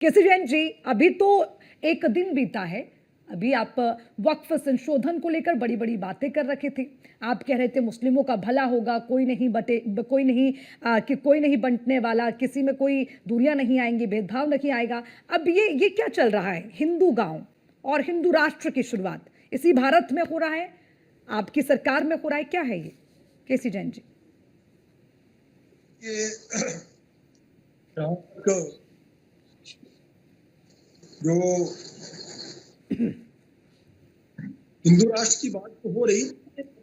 केसी जैन जी, अभी तो एक दिन बीता है। अभी आप वक्फ संशोधन को लेकर बड़ी बड़ी बातें कर रखे थे। आप कह रहे थे मुस्लिमों का भला होगा, कोई नहीं बटे, कोई नहीं कि कोई नहीं बंटने वाला, किसी में कोई दूरियां नहीं आएंगी, भेदभाव नहीं आएगा। अब ये क्या चल रहा है? हिंदू गांव और हिंदू राष्ट्र की शुरुआत इसी भारत में हो रहा है, आपकी सरकार में हो रहा है, क्या है ये केसी जैन जी? ये जो हिंदू राष्ट्र की बात तो हो रही है,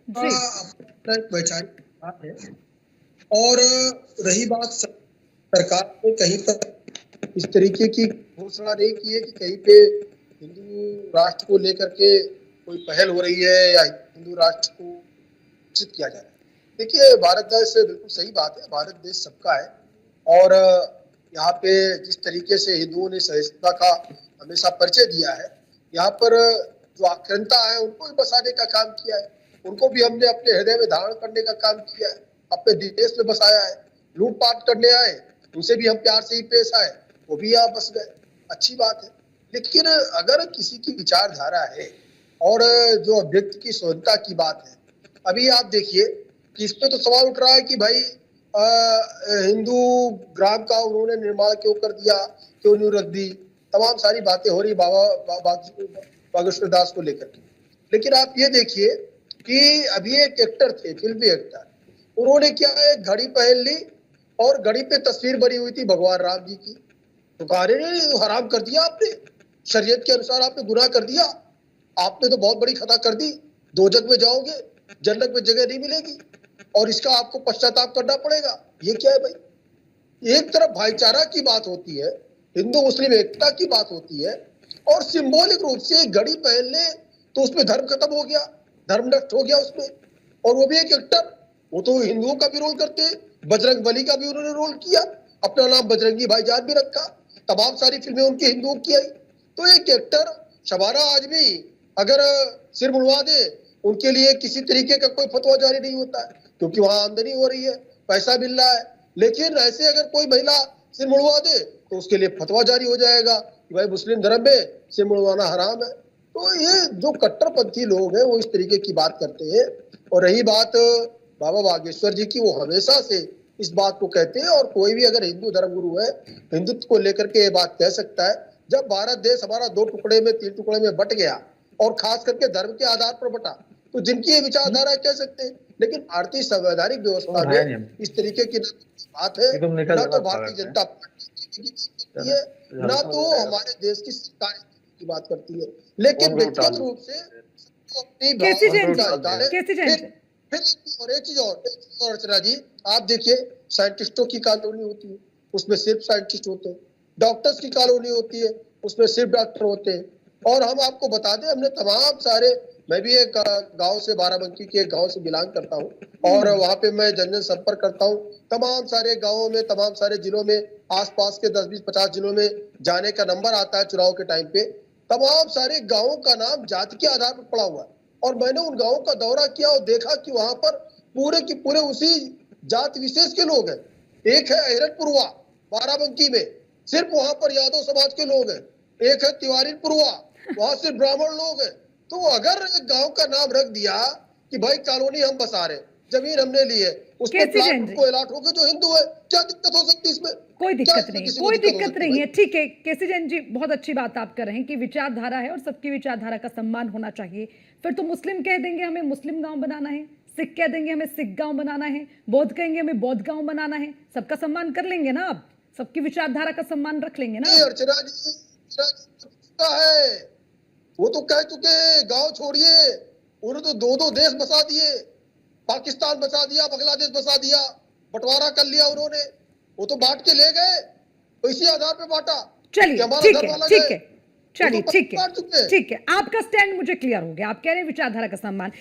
अपना एक वैचारिक बात है। और रही बात सरकार ने कहीं पर इस तरीके की घोषणा नहीं की है कि कहीं पे हिंदू राष्ट्र को लेकर के कोई पहल हो रही है या हिंदू राष्ट्र को विकसित किया जा रहा है। देखिए, भारत देश बिल्कुल सही बात है, भारत देश सबका है। और यहाँ पे जिस तरीके से हिंदुओं ने सहिष्णुता का हमेशा परिचय दिया है, यहाँ पर जो आक्रांता है उनको भी बसाने का काम किया है, उनको भी हमने अपने हृदय में धारण करने का काम किया है, अपने देश में बसाया है। लूटपाट करने आए उनसे भी हम प्यार से ही पेश आए, वो भी यहाँ बस गए, अच्छी बात है। लेकिन अगर किसी की विचारधारा है और जो व्यक्ति की स्वतंत्रता की बात है, अभी आप देखिए कि इस पे तो सवाल उठ रहा है कि भाई हिंदू ग्राम का उन्होंने निर्माण क्यों कर दिया, क्यों नहीं रख दी, तमाम सारी बातें हो रही बागेश्वर दास को लेकर के। लेकिन आप ये देखिए कि अभी एक एक्टर थे, फिल्मी एक्टर, उन्होंने क्या है, घड़ी पहन ली और घड़ी पे तस्वीर बनी हुई थी भगवान राम जी की। तो कहा रहे हराम कर दिया आपने, शरीयत के अनुसार आपने गुनाह कर दिया, आपने तो बहुत बड़ी खता कर दी, दोजख में जाओगे, जन्नत में जगह नहीं मिलेगी और इसका आपको पश्चाताप करना पड़ेगा। ये क्या है भाई? एक तरफ भाईचारा की बात होती है, हिंदू मुस्लिम एकता की बात होती है, और सिंबॉलिक रूप से घड़ी पहन ले तो उसमें धर्म खत्म हो गया, धर्म नष्ट हो गया उसमें। और वो भी एक एक्टर, वो तो हिंदुओं का भी रोल करते हैं, बजरंग बली का भी उन्होंने रोल किया, अपना नाम बजरंगी भाईजान भी रखा, तमाम सारी फिल्में उनकी हिंदुओं की आई। तो एक एक्टर शबाना आजमी अगर सिर मुड़वा दे, उनके लिए किसी तरीके का कोई फतवा जारी नहीं होता है, क्योंकि वहां आमदनी हो रही है, पैसा मिल रहा है। लेकिन ऐसे अगर कोई महिला सिर मुड़वा दे तो उसके लिए फतवा जारी हो जाएगा कि भाई मुस्लिम धर्म में सिर मुड़वाना हराम है। तो ये जो कट्टरपंथी लोग हैं वो इस तरीके की बात करते हैं। और रही बात बाबा बागेश्वर जी की, वो हमेशा से इस बात को कहते हैं, और कोई भी अगर हिंदू धर्मगुरु है हिंदुत्व को लेकर के ये बात कह सकता है। जब भारत देश हमारा 2 टुकड़े में 3 टुकड़े में बट गया और खास करके धर्म के आधार पर बटा, तो जिनकी ये विचारधारा कह सकते हैं। लेकिन भारतीय संवैधानिक व्यवस्था में इस तरीके की बात है, ना तो भारतीय जनता पार्टी की है, ना तो हमारे देश की सरकार की बात करती है। लेकिन व्यक्तिगत रूप से और एक चीज और अर्चना जी, आप देखिए, साइंटिस्टों की कॉलोनी होती है, उसमें सिर्फ साइंटिस्ट होते हैं, डॉक्टर्स की कॉलोनी होती है, उसमें सिर्फ डॉक्टर होते हैं। और हम आपको बता दें, हमने तमाम सारे, मैं भी एक गांव से, बाराबंकी के एक गांव से बिलोंग करता हूं, और वहां पे मैं जन संपर्क करता हूं। तमाम सारे गांवों में, तमाम सारे जिलों में, आसपास के 10, 20, 50 जिलों में जाने का नंबर आता है चुनाव के टाइम पे। तमाम सारे गाँवों का नाम जाति के आधार पर पड़ा हुआ है, और मैंने उन गाँवों का दौरा किया और देखा कि वहां पर पूरे के पूरे उसी जाति विशेष के लोग हैं। एक है हिरनपुरवा बाराबंकी में, सिर्फ वहां पर यादव समाज के लोग हैं। एक है तिवारीपुरवा, वहां सिर्फ ब्राह्मण लोग हैं। तो अगर एक गांव का नाम रख दिया कि भाई कॉलोनी हम बसा रहे, जमीन हमने ली है, उस पर प्लाट को अलॉट होकर जो हिंदू है, क्या दिक्कत हो सकती है इसमें? कोई दिक्कत नहीं, कोई दिक्कत नहीं है। ठीक है केसी जैन जी, बहुत अच्छी बात आप कर रहे हैं कि विचारधारा है और सबकी विचारधारा का सम्मान होना चाहिए। फिर तो मुस्लिम कह देंगे हमें मुस्लिम गांव बनाना है, सिख कह देंगे हमें सिख गांव बनाना है, बौद्ध कहेंगे हमें बौद्ध गांव बनाना है, सबका सम्मान कर लेंगे ना आप, सबकी विचारधारा का सम्मान रख लेंगे ना? अर्चना जी है, वो तो कह चुके, गांव छोड़िए, उन्होंने तो 2-2 देश बसा दिए, पाकिस्तान बसा दिया, बांग्लादेश बसा दिया, बंटवारा कर लिया उन्होंने, वो तो बांट के ले गए, तो इसी आधार पे बांटा। चलिए ठीक है, ठीक है, चलिए ठीक है, ठीक है, आपका स्टैंड मुझे क्लियर हो गया। आप कह रहे हैं विचारधारा का सम्मान।